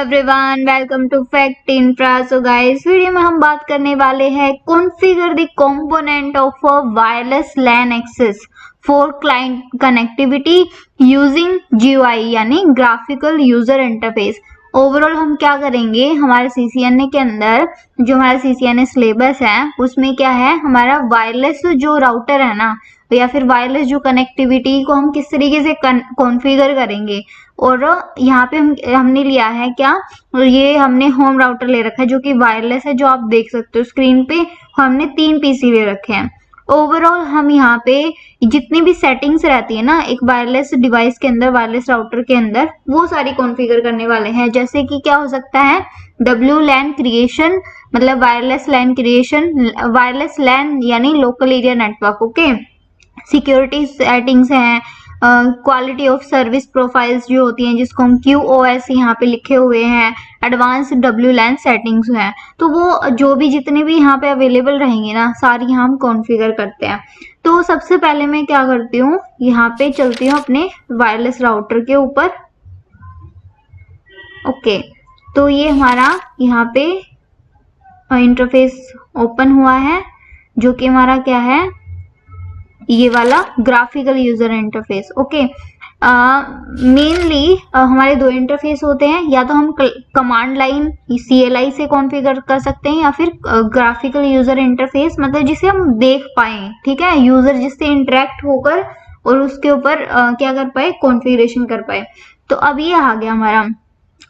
Everyone, welcome to fact infra. So guys, video में हम बात करने वाले हैं configure the component of a wireless LAN access for client connectivity using GUI यानी ग्राफिकल यूजर इंटरफेस। ओवरऑल हम क्या करेंगे, हमारे सीसीएनए के अंदर जो हमारा सीसीएनए सिलेबस है उसमें क्या है, हमारा वायरलेस जो राउटर है ना, या फिर वायरलेस जो कनेक्टिविटी को हम किस तरीके से कॉन्फ़िगर करेंगे। और यहाँ पे हमने लिया है क्या, ये हमने होम राउटर ले रखा है जो कि वायरलेस है, जो आप देख सकते हो स्क्रीन पे। हमने 3 पीसी ले रखे हैं। ओवरऑल हम यहाँ पे जितनी भी सेटिंग्स रहती है ना एक वायरलेस डिवाइस के अंदर, वायरलेस राउटर के अंदर, वो सारी कॉन्फ़िगर करने वाले हैं। जैसे कि क्या हो सकता है, WLAN क्रिएशन, मतलब वायरलेस लैन क्रिएशन, वायरलेस लैन यानी local area network, okay. Security settings हैं, क्वालिटी ऑफ सर्विस प्रोफाइल्स जो होती हैं जिसको हम QoS यहाँ पे लिखे हुए हैं, एडवांस WLAN सेटिंग्स हैं। तो वो जो भी जितने भी यहाँ पे अवेलेबल रहेंगे ना, सारी हम कॉन्फ़िगर करते हैं। तो सबसे पहले मैं क्या करती हूँ, यहाँ पे चलती हूँ अपने वायरलेस राउटर के ऊपर। ओके, तो ये हमारा यहाँ पे इंटरफेस ओपन हुआ है, जो कि हमारा क्या है, ये वाला graphical user interface. Okay, mainly हमारे 2 इंटरफेस होते हैं, या तो हम कमांड लाइन CLI से कॉन्फ़िगर कर सकते हैं, या फिर ग्राफिकल यूजर इंटरफेस, मतलब जिसे हम देख पाए, ठीक है, यूजर जिससे इंटरेक्ट होकर और उसके ऊपर क्या कर पाए, कॉन्फ़िगरेशन कर पाए। तो अब ये आ गया हमारा।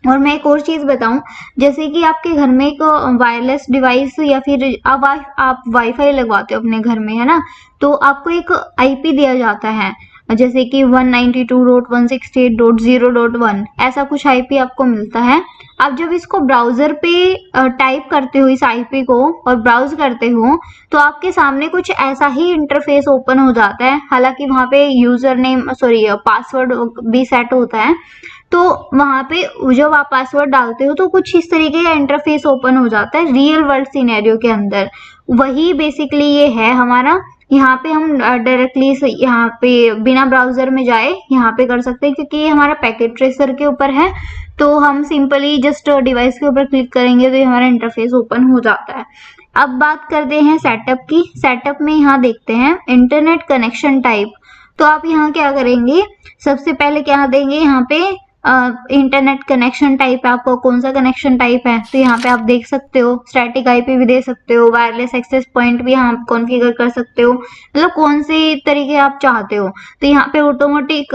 और मैं एक और चीज बताऊं, जैसे कि आपके घर में एक वायरलेस डिवाइस या फिर आप वाईफाई लगवाते हो अपने घर में, है ना, तो आपको एक IP दिया जाता है, जैसे कि 192.168.0.1 ऐसा कुछ IP आपको मिलता है। आप जब इसको ब्राउजर पे टाइप करते हो इस IP को और ब्राउज करते हो, तो आपके सामने कुछ ऐसा ही इंटरफेस ओपन हो जाता है। हालांकि वहां पे यूजर नेम पासवर्ड भी सेट होता है। तो वहां पे जब आप पासवर्ड डालते हो तो कुछ इस तरीके का इंटरफेस ओपन हो जाता है रियल वर्ल्ड सिनेरियो के अंदर। वही बेसिकली ये है हमारा। यहाँ पे हम डायरेक्टली यहाँ पे बिना ब्राउजर में जाए यहाँ पे कर सकते हैं, क्योंकि ये हमारा पैकेट ट्रेसर के ऊपर है। तो हम सिंपली जस्ट डिवाइस के ऊपर क्लिक करेंगे तो ये हमारा इंटरफेस ओपन हो जाता है। अब बात करते हैं सेटअप की। सेटअप में यहाँ देखते हैं इंटरनेट कनेक्शन टाइप। तो आप यहाँ क्या करेंगे, सबसे पहले क्या देंगे, यहाँ पे इंटरनेट कनेक्शन टाइप आपको कौन सा कनेक्शन टाइप है, तो यहाँ पे आप देख सकते हो। स्टैटिक IP भी दे सकते हो, वायरलेस एक्सेस पॉइंट भी यहाँ कॉन्फ़िगर कर सकते हो, मतलब कौन से तरीके आप चाहते हो। तो यहाँ पे ऑटोमेटिक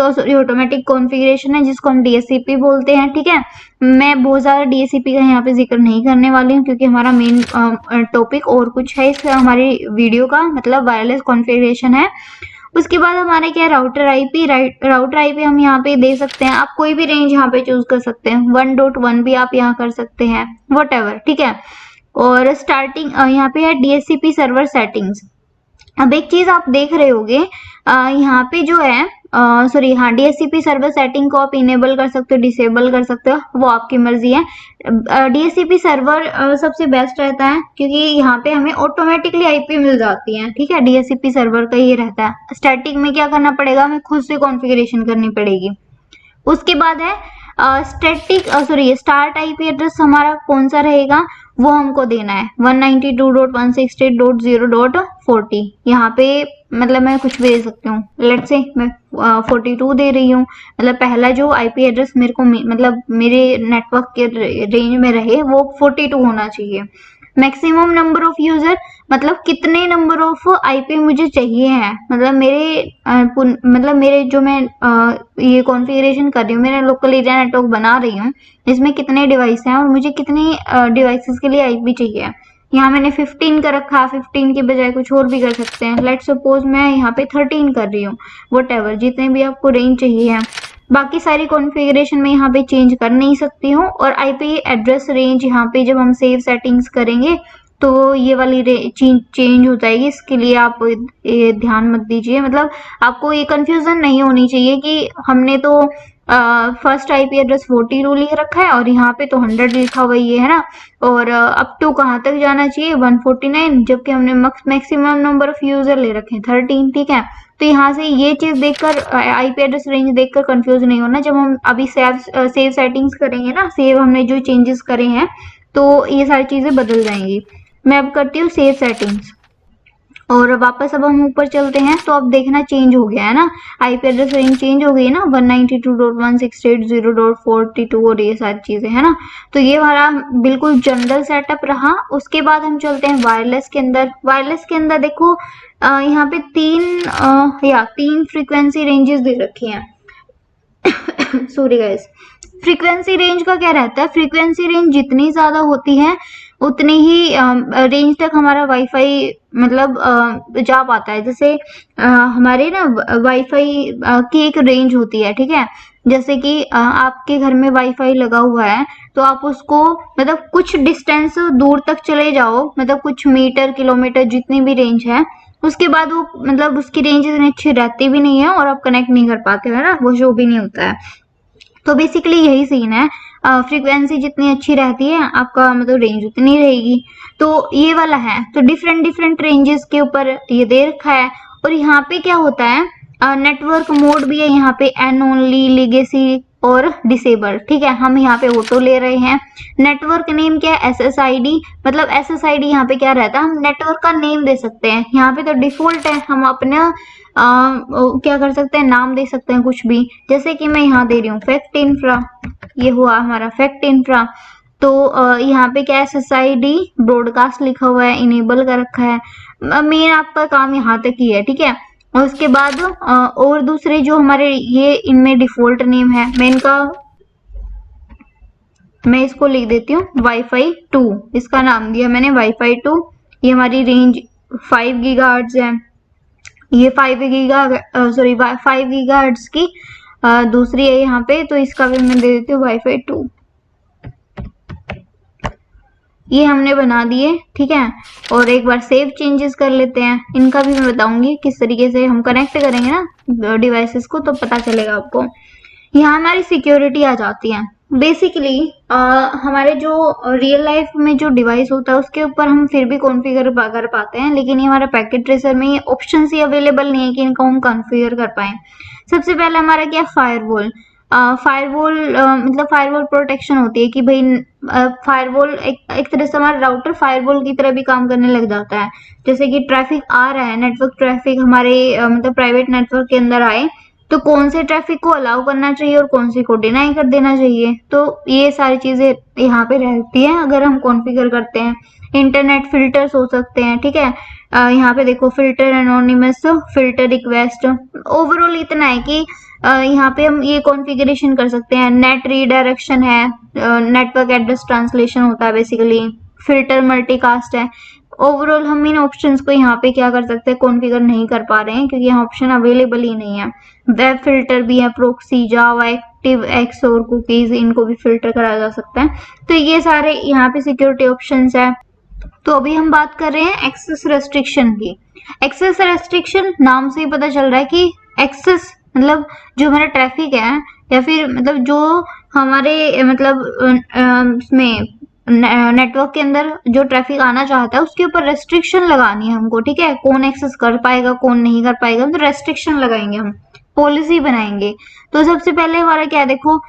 कॉन्फ़िगरेशन है जिसको हम DHCP बोलते हैं, ठीक है। मैं बहुत ज्यादा DHCP का यहाँ पे जिक्र नहीं करने वाली हूँ, क्योंकि हमारा मेन टॉपिक और कुछ है इस हमारी वीडियो का, मतलब वायरलेस कॉन्फ़िगरेशन है। उसके बाद हमारे क्या, राउटर IP हम यहाँ पे दे सकते हैं। आप कोई भी रेंज यहाँ पे चूज कर सकते हैं, 1.1 भी आप यहाँ कर सकते हैं, वट ठीक है। और स्टार्टिंग यहाँ पे है DHCP सर्वर सेटिंग्स। अब एक चीज आप देख रहे होगे, यहाँ पे जो है DHCP सर्वर सेटिंग को आप इनेबल कर सकते हो, डिसेबल कर सकते हो, वो आपकी मर्जी है। DHCP सर्वर सबसे बेस्ट रहता है, क्योंकि यहाँ पे हमें ऑटोमेटिकली IP मिल जाती है, ठीक है। DHCP सर्वर का ये रहता है। स्टैटिक में क्या करना पड़ेगा, हमें खुद से कॉन्फ़िगरेशन करनी पड़ेगी। उसके बाद है स्टार्ट IP एड्रेस हमारा कौन सा रहेगा, वो हमको देना है 192.168.0.40। यहाँ पे मतलब मैं कुछ भी दे सकती हूँ, लेट्स से मैं 42 दे रही हूँ। मतलब पहला जो IP एड्रेस मेरे को मतलब मेरे नेटवर्क के रेंज में रहे वो 42 होना चाहिए। मैक्सिमम नंबर ऑफ यूजर, मतलब कितने नंबर ऑफ IP मुझे चाहिए है, मतलब मेरे जो मैं ये कॉन्फ़िगरेशन कर रही हूँ, मेरा लोकल एरिया नेटवर्क बना रही हूँ, इसमें कितने डिवाइस हैं और मुझे कितनी डिवाइसेस के लिए IP चाहिए। यहाँ मैंने 15 का रखा, 15 के बजाय कुछ और भी कर सकते हैं। लेट्स सपोज मैं यहाँ पे 13 कर रही हूँ, वट जितने भी आपको रेंज चाहिए है। बाकी सारी कॉन्फ़िगरेशन में यहाँ पे चेंज कर नहीं सकती हूँ। और IP एड्रेस रेंज यहाँ पे जब हम सेव सेटिंग्स करेंगे तो ये वाली चेंज हो जाएगी। इसके लिए आप ये ध्यान मत दीजिए, मतलब आपको ये कंफ्यूजन नहीं होनी चाहिए कि हमने तो फर्स्ट आईपी एड्रेस 40 लिख रखा है और यहाँ पे तो 100 लिखा हुआ ये है ना। और अप टू कहाँ तक जाना चाहिए 149, जबकि हमने मैक्सिमम नंबर ऑफ यूजर ले रखे हैं 13। ठीक है, तो यहाँ से ये चीज देखकर आईपी एड्रेस रेंज देखकर कंफ्यूज नहीं होना। जब हम अभी सेव सेटिंग्स करेंगे ना, सेव हमने जो चेंजेस करे हैं तो ये सारी चीजें बदल जाएंगी। मैं अब करती हूँ सेव सेटिंग्स और वापस अब हम ऊपर चलते हैं तो अब देखना चेंज हो गया है ना, आईपी एड्रेस रेंज चेंज हो गई है ना 192.168.0.42 और ये सारी चीजें है ना। तो ये हमारा बिल्कुल जनरल सेटअप रहा। उसके बाद हम चलते हैं वायरलेस के अंदर। वायरलेस के अंदर देखो यहाँ पे तीन फ्रीक्वेंसी रेंजेस दे रखी हैं। सॉरी गाइस, फ्रीक्वेंसी रेंज का क्या रहता है, फ्रीक्वेंसी रेंज जितनी ज्यादा होती है उतनी ही रेंज तक हमारा वाईफाई मतलब जा पाता है। जैसे हमारे ना वाईफाई की एक रेंज होती है, ठीक है। जैसे कि आपके घर में वाईफाई लगा हुआ है तो आप उसको मतलब कुछ डिस्टेंस दूर तक चले जाओ, मतलब कुछ मीटर किलोमीटर जितनी भी रेंज है, उसके बाद वो मतलब उसकी रेंज इतनी अच्छी रहती भी नहीं है और आप कनेक्ट नहीं कर पाते हो, है ना, वो शो भी नहीं होता है। तो बेसिकली यही सीन है, फ्रीक्वेंसी जितनी अच्छी रहती है आपका मतलब रेंज उतनी रहेगी। तो ये वाला है, तो डिफरेंट डिफरेंट रेंजेस के ऊपर ये दे रखा है। और यहाँ पे क्या होता है, नेटवर्क मोड भी है यहाँ पे, एन ओनली, लेगेसी और डिसेबल। ठीक है, हम यहाँ पे ऑटो ले रहे हैं। नेटवर्क नेम क्या है, SSID, मतलब SSID यहाँ पे क्या रहता है, हम नेटवर्क का नेम दे सकते हैं। यहाँ पे तो डिफॉल्ट है, हम अपना क्या कर सकते हैं, नाम दे सकते हैं कुछ भी। जैसे कि मैं यहाँ दे रही हूँ फैक्ट इंफ्रा, ये हुआ हमारा फैक्ट इंफ्रा। तो यहाँ पे क्या है, SSID ब्रॉडकास्ट लिखा हुआ है, इनेबल कर रखा है। मेन आपका काम यहाँ तक ही है, ठीक है। और उसके बाद और दूसरे जो हमारे ये इनमें डिफॉल्ट नेम है, मैं इसको लिख देती हूँ वाईफाई 2, इसका नाम दिया मैंने वाईफाई 2। ये हमारी रेंज 5 गीगाहर्ट्ज है, ये 5 गीगाहर्ट्ज की दूसरी है यहाँ पे, तो इसका भी मैं दे देती हूँ वाईफाई 2। ये हमने बना दिए, ठीक है। और एक बार सेव चेंजेस कर लेते हैं, इनका भी मैं बताऊंगी किस तरीके से हम कनेक्ट करेंगे ना डिवाइसेस को, तो पता चलेगा आपको। यहाँ हमारी सिक्योरिटी आ जाती है। बेसिकली हमारे जो रियल लाइफ में जो डिवाइस होता है उसके ऊपर हम फिर भी कॉन्फ़िगर कर पाते हैं, लेकिन ये हमारा पैकेट ट्रेसर में ये ऑप्शन ही अवेलेबल नहीं है कि इनको हम कॉन्फ़िगर कर पाए। सबसे पहले हमारा क्या, फायरवॉल। फायरवॉल मतलब फायरवॉल प्रोटेक्शन होती है कि भाई फायरवॉल एक तरह से हमारा राउटर फायरवॉल की तरह भी काम करने लग जाता है। जैसे कि ट्रैफिक आ रहा है, नेटवर्क ट्रैफिक हमारे मतलब प्राइवेट नेटवर्क के अंदर आए, तो कौन से ट्रैफिक को अलाउ करना चाहिए और कौन से को डिनाई कर देना चाहिए, तो ये सारी चीजें यहाँ पे रहती है अगर हम कॉन्फ़िगर करते हैं। इंटरनेट फिल्टर्स हो सकते हैं, ठीक है। यहाँ पे देखो filter anonymous, filter request. Overall इतना है कि यहाँ पे हम ये कॉन्फ़िगरेशन कर सकते हैं। नेट रीडायरेक्शन है, नेटवर्क एड्रेस ट्रांसलेशन होता है बेसिकली, फिल्टर मल्टीकास्ट है। ओवरऑल हम इन ऑप्शंस को यहाँ पे क्या कर सकते हैं, कॉन्फ़िगर नहीं कर पा रहे हैं क्योंकि यहाँ ऑप्शन अवेलेबल ही नहीं है। वेब फिल्टर भी है, प्रोक्सी, जावा, एक्टिव एक्स और कुकीज, इनको भी फिल्टर करा जा सकता है। तो ये सारे यहाँ पे सिक्योरिटी ऑप्शंस है। तो अभी हम बात कर रहे हैं एक्सेस रेस्ट्रिक्शन की। एक्सेस रेस्ट्रिक्शन नाम से ही पता चल रहा है कि एक्सेस मतलब जो हमारा ट्रैफिक है या फिर मतलब जो हमारे मतलब उसमें नेटवर्क के अंदर जो ट्रैफिक आना चाहता है उसके ऊपर रेस्ट्रिक्शन लगानी है हमको, ठीक है। कौन एक्सेस कर पाएगा कौन नहीं कर पाएगा, तो रेस्ट्रिक्शन लगाएंगे, हम पॉलिसी बनाएंगे। तो सबसे पहले हमारा क्या देखो,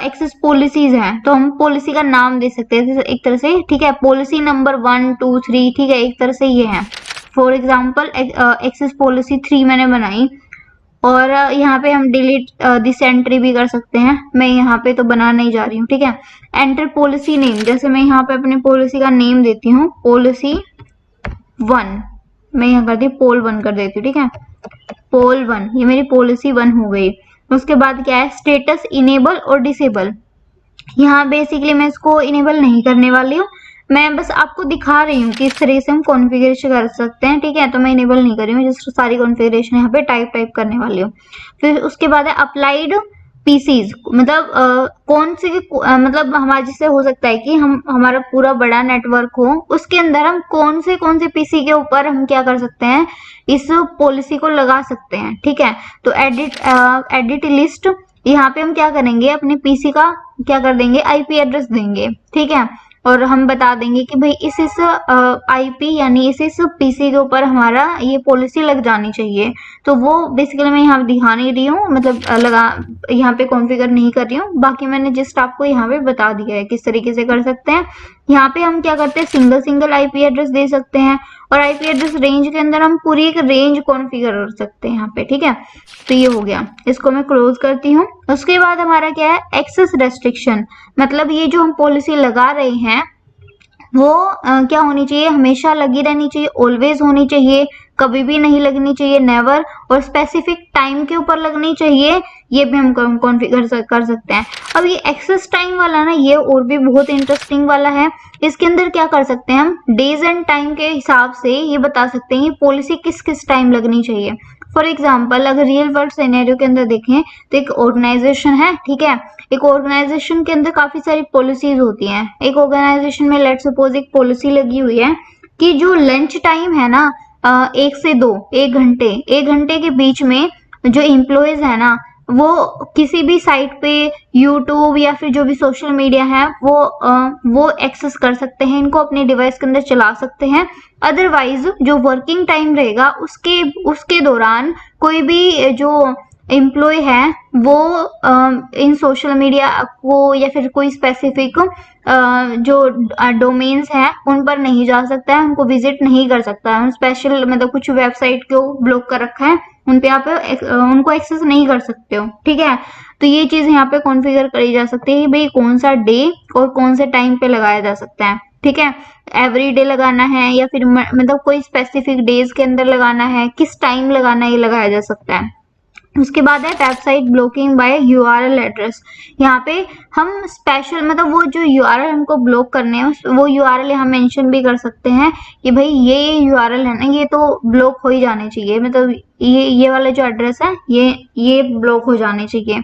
एक्सेस पॉलिसीज हैं, तो हम पॉलिसी का नाम दे सकते हैं एक तरह से, ठीक है। पॉलिसी नंबर 1 2 3, ठीक है, एक तरह से ये है। फॉर एग्जाम्पल एक्सेस पॉलिसी 3 मैंने बनाई और यहाँ पे हम डिलीट दिस एंट्री भी कर सकते हैं। मैं यहाँ पे तो बना नहीं जा रही हूँ, ठीक है। एंटर पॉलिसी नेम, जैसे मैं यहाँ पे अपनी पॉलिसी का नेम देती हूँ पॉलिसी 1, मैं यहाँ कर दी पोल 1 कर देती हूँ, ठीक है। पोल 1, ये मेरी पॉलिसी 1 हो गई। उसके बाद क्या है, स्टेटस इनेबल और डिसेबल। यहाँ बेसिकली मैं इसको इनेबल नहीं करने वाली हूँ, मैं बस आपको दिखा रही हूँ कि इस तरह से हम कॉन्फ़िगरेशन कर सकते हैं, ठीक है। तो मैं इनेबल नहीं कर रही हूँ, जस्ट सारी कॉन्फ़िगरेशन यहाँ पे टाइप करने वाली हूँ। फिर उसके बाद है अप्लाइड पीसीज, मतलब कौन से मतलब हमारे जैसे हो सकता है कि हम हमारा पूरा बड़ा नेटवर्क हो, उसके अंदर हम कौन से पीसी के ऊपर हम क्या कर सकते हैं, इस पॉलिसी को लगा सकते हैं, ठीक है। तो एडिट लिस्ट, यहाँ पे हम क्या करेंगे, अपने पीसी का क्या कर देंगे, आईपी एड्रेस देंगे, ठीक है। और हम बता देंगे कि भाई इस आईपी यानी इस पीसी के ऊपर हमारा ये पॉलिसी लग जानी चाहिए। तो वो बेसिकली मैं यहाँ दिखा नहीं रही हूँ, मतलब लगा यहाँ पे कॉन्फ़िगर नहीं कर रही हूँ। बाकी मैंने जस्ट आपको यहाँ पे बता दिया है किस तरीके से कर सकते हैं। यहाँ पे हम क्या करते हैं, सिंगल आईपी एड्रेस दे सकते हैं, और आईपी एड्रेस रेंज के अंदर हम पूरी एक रेंज कॉन्फ़िगर कर सकते हैं यहाँ पे, ठीक है। तो ये हो गया, इसको मैं क्लोज करती हूँ। उसके बाद हमारा क्या है, एक्सेस रेस्ट्रिक्शन, मतलब ये जो हम पॉलिसी लगा रहे हैं वो क्या होनी चाहिए, हमेशा लगी रहनी चाहिए, ऑलवेज होनी चाहिए, कभी भी नहीं लगनी चाहिए, नेवर, और स्पेसिफिक टाइम के ऊपर लगनी चाहिए, ये भी हम कॉन्फ़िगर कर सकते हैं। अब ये एक्सेस टाइम वाला ना, ये और भी बहुत इंटरेस्टिंग वाला है। इसके अंदर क्या कर सकते हैं, हम डेज एंड टाइम के हिसाब से ये बता सकते हैं पॉलिसी किस किस टाइम लगनी चाहिए। फॉर एग्जाम्पल अगर रियल वर्ल्ड सिनेरियो के अंदर देखें तो एक ऑर्गेनाइजेशन है, ठीक है। एक ऑर्गेनाइजेशन के अंदर काफी सारी पॉलिसीज होती हैं। एक ऑर्गेनाइजेशन में लेट्स सपोज एक पॉलिसी लगी हुई है कि जो लंच टाइम है ना 1 से 2, 1 घंटे के बीच में जो एम्प्लॉयज है ना वो किसी भी साइट पे यूट्यूब या फिर जो भी सोशल मीडिया है वो एक्सेस कर सकते हैं, इनको अपने डिवाइस के अंदर चला सकते हैं। अदरवाइज जो वर्किंग टाइम रहेगा उसके दौरान कोई भी जो एम्प्लॉय है वो इन सोशल मीडिया को या फिर कोई स्पेसिफिक जो डोमेन्स हैं उन पर नहीं जा सकता है, उनको विजिट नहीं कर सकता है। स्पेशल मतलब कुछ वेबसाइट को ब्लॉक कर रखा है, उन पे आप उनको एक्सेस नहीं कर सकते हो, ठीक है। तो ये चीज यहाँ पे कॉन्फ़िगर करी जा सकती है कि भाई कौन सा डे और कौन से टाइम पे लगाया जा सकता है, ठीक है। एवरी डे लगाना है या फिर मतलब कोई स्पेसिफिक डेज के अंदर लगाना है, किस टाइम लगाना है, ये लगाया जा सकता है। उसके बाद है website blocking by URL address. यहाँ पे हम स्पेशल मतलब वो जो यूआरएल हमको ब्लॉक करने हैं वो यूआरएल यहाँ मेंशन भी कर सकते हैं कि भाई ये यूआरएल है ना ये तो ब्लॉक हो ही जाने चाहिए, मतलब ये वाला जो एड्रेस है ये ब्लॉक हो जाने चाहिए।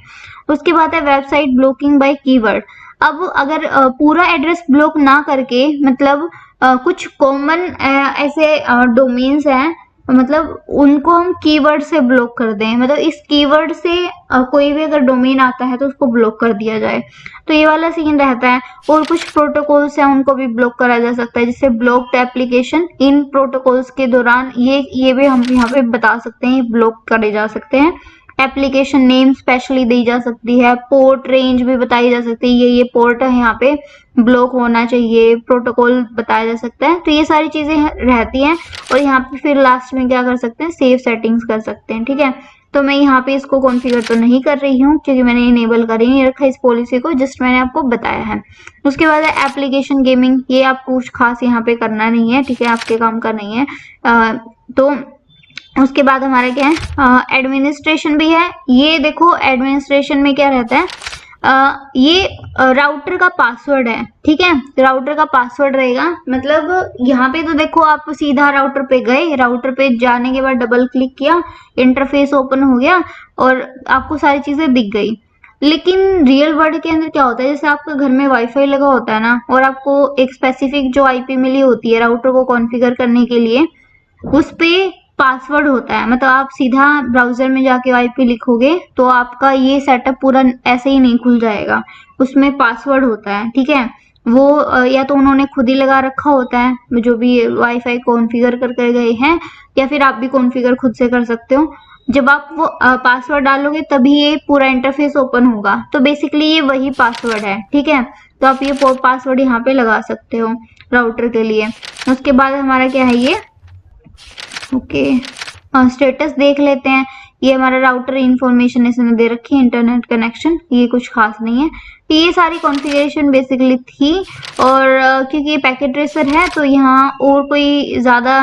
उसके बाद है वेबसाइट ब्लॉकिंग बाय कीवर्ड। अब अगर पूरा एड्रेस ब्लॉक ना करके मतलब कुछ कॉमन ऐसे डोमेन्स हैं मतलब उनको हम कीवर्ड से ब्लॉक कर दें, मतलब इस कीवर्ड से कोई भी अगर डोमेन आता है तो उसको ब्लॉक कर दिया जाए, तो ये वाला सीन रहता है। और कुछ प्रोटोकॉल्स हैं उनको भी ब्लॉक करा जा सकता है, जिससे ब्लॉक्ड एप्लीकेशन इन प्रोटोकॉल्स के दौरान ये भी हम यहाँ पे बता सकते हैं, ब्लॉक करे जा सकते हैं। एप्लीकेशन नेम स्पेशली दी जा सकती है, पोर्ट रेंज भी बताई जा सकती है, ये पोर्ट है यहाँ पे ब्लॉक होना चाहिए, प्रोटोकॉल बताया जा सकता है। तो ये सारी चीजें रहती हैं। और यहाँ पे फिर लास्ट में क्या कर सकते हैं, सेव सेटिंग्स कर सकते हैं, ठीक है। तो मैं यहाँ पे इसको कॉन्फ़िगर तो नहीं कर रही हूँ क्योंकि मैंने इनेबल कर ही नहीं रखा इस पॉलिसी को, जस्ट मैंने आपको बताया है। उसके बाद है एप्लीकेशन गेमिंग, ये आपको कुछ खास यहाँ पे करना नहीं है, ठीक है, आपके काम का नहीं है। तो उसके बाद हमारा क्या है, एडमिनिस्ट्रेशन भी है। ये देखो एडमिनिस्ट्रेशन में क्या रहता है, ये राउटर का पासवर्ड है, ठीक है। राउटर का पासवर्ड रहेगा, मतलब यहाँ पे तो देखो आप सीधा राउटर पे गए, राउटर पे जाने के बाद डबल क्लिक किया, इंटरफेस ओपन हो गया और आपको सारी चीजें दिख गई। लेकिन रियल वर्ल्ड के अंदर क्या होता है, जैसे आपके घर में वाईफाई लगा होता है ना और आपको एक स्पेसिफिक जो आईपी मिली होती है राउटर को कॉन्फ़िगर करने के लिए, उस पे पासवर्ड होता है। मतलब आप सीधा ब्राउजर में जाके आईपी लिखोगे तो आपका ये सेटअप पूरा ऐसे ही नहीं खुल जाएगा, उसमें पासवर्ड होता है, ठीक है। वो या तो उन्होंने खुद ही लगा रखा होता है जो भी वाईफाई कॉन्फ़िगर करके गए हैं, या फिर आप भी कॉन्फ़िगर खुद से कर सकते हो। जब आप वो पासवर्ड डालोगे तभी ये पूरा इंटरफेस ओपन होगा, तो बेसिकली ये वही पासवर्ड है, ठीक है। तो आप ये पासवर्ड यहाँ पे लगा सकते हो राउटर के लिए। उसके बाद हमारा क्या है, ये ओके स्टेटस देख लेते हैं। ये हमारा राउटर इंफॉर्मेशन इसने दे रखी है, इंटरनेट कनेक्शन, ये कुछ खास नहीं है। तो ये सारी कॉन्फ़िगरेशन बेसिकली थी। और क्योंकि ये पैकेट ट्रेसर है तो यहाँ और कोई ज़्यादा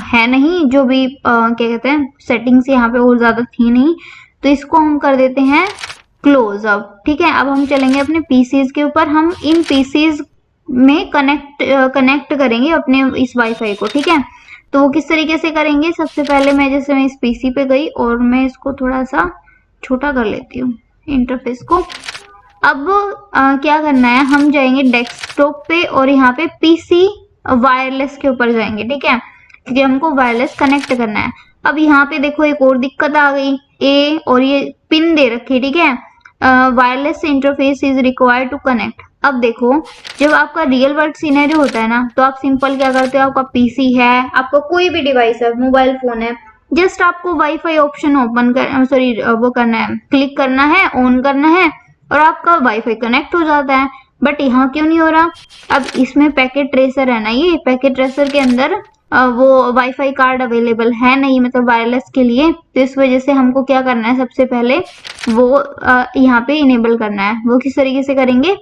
है नहीं, जो भी क्या कहते हैं सेटिंग्स यहाँ पे और ज़्यादा थी नहीं, तो इसको हम कर देते हैं क्लोज अब, ठीक है। अब हम चलेंगे अपने पीसीज के ऊपर, हम इन पीसीज में कनेक्ट करेंगे अपने इस वाईफाई को, ठीक है। तो वो किस तरीके से करेंगे, सबसे पहले मैं इस पीसी पे गई और मैं इसको थोड़ा सा छोटा कर लेती हूँ इंटरफेस को। अब क्या करना है, हम जाएंगे डेस्कटॉप पे और यहाँ पे पीसी वायरलेस के ऊपर जाएंगे, ठीक है, क्योंकि हमको वायरलेस कनेक्ट करना है। अब यहाँ पे देखो एक और दिक्कत आ गई, ए और ये पिन दे रखी है, ठीक है। Wireless interface is required to connect. अब देखो, जब आपका रियल वर्ल्ड सिनेरियो होता है ना, तो आप सिंपल क्या करते हो, आपका पीसी है, आपका कोई भी डिवाइस है, मोबाइल फोन है, जस्ट आपको वाईफाई ऑप्शन ओपन कर सॉरी वो करना है, क्लिक करना है, ऑन करना है और आपका वाईफाई कनेक्ट हो जाता है। बट यहाँ क्यों नहीं हो रहा? अब इसमें पैकेट ट्रेसर है ना, ये पैकेट ट्रेसर के अंदर वो वाईफाई कार्ड अवेलेबल है नहीं, मतलब वायरलेस के लिए। तो इस वजह से हमको क्या करना है, सबसे पहले वो यहाँ पे इनेबल करना है। वो किस तरीके से करेंगे,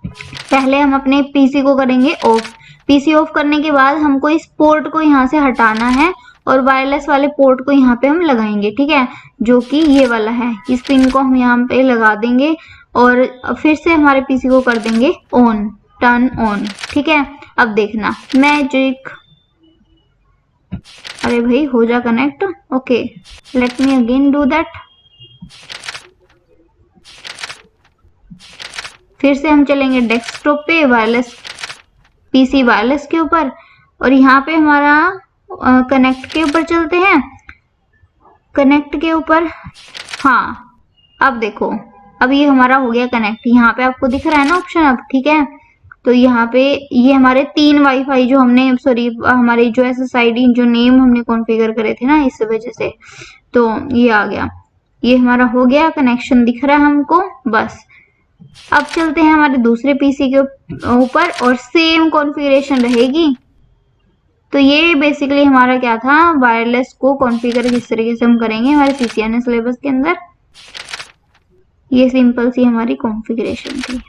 पहले हम अपने पीसी को करेंगे ऑफ। पीसी ऑफ करने के बाद हमको इस पोर्ट को यहाँ से हटाना है और वायरलेस वाले पोर्ट को यहाँ पे हम लगाएंगे, ठीक है, जो कि ये वाला है। इस पिन को हम यहाँ पे लगा देंगे और फिर से हमारे पीसी को कर देंगे ऑन, टर्न ऑन, ठीक है। अब देखना मैजिक, अरे भाई हो जा connect. Okay, let me again do that. फिर से हम चलेंगे डेस्कटॉप पे, वायरलेस पीसी वायरलेस के ऊपर, और यहाँ पे हमारा कनेक्ट के ऊपर चलते हैं, कनेक्ट के ऊपर। हाँ, अब देखो, अब ये हमारा हो गया कनेक्ट। यहाँ पे आपको दिख रहा है ना ऑप्शन अब, ठीक है। तो यहाँ पे ये हमारे 3 वाईफाई जो हमने सॉरी हमारे जो SSID जो नेम हमने कॉन्फ़िगर करे थे ना, इस वजह से तो ये आ गया। ये हमारा हो गया कनेक्शन, दिख रहा है हमको। बस अब चलते हैं हमारे दूसरे पीसी के ऊपर और सेम कॉन्फ़िगरेशन रहेगी। तो ये बेसिकली हमारा क्या था, वायरलेस को कॉन्फ़िगर किस तरीके से हम करेंगे हमारे CCNA सिलेबस के अंदर। ये सिंपल सी हमारी कॉन्फ़िगरेशन थी।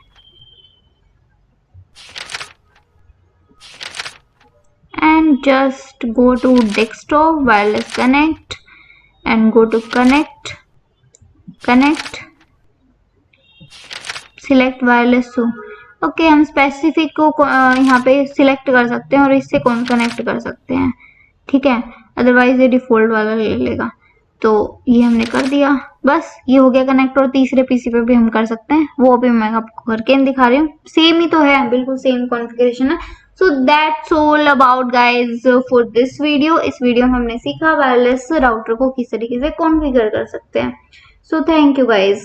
And just go to desktop, wireless connect and go to connect, select wireless to। Okay, हम स्पेसिफिक को यहाँ पे सिलेक्ट कर सकते हैं और इससे कौन कनेक्ट कर सकते हैं, ठीक है, अदरवाइज ये डिफॉल्ट वाला ले लेगा। तो ये हमने कर दिया, बस ये हो गया कनेक्ट। और तीसरे पीसी पे भी हम कर सकते हैं, वो अभी मैं आपको करके दिखा रही हूँ। सेम ही तो है, बिल्कुल सेम कॉन्फ़िगरेशन है। So that's all about guys for this video. इस वीडियो में हमने सीखा वायरलेस राउटर को किस तरीके से कॉन्फ़िगर कर सकते हैं। So thank you guys.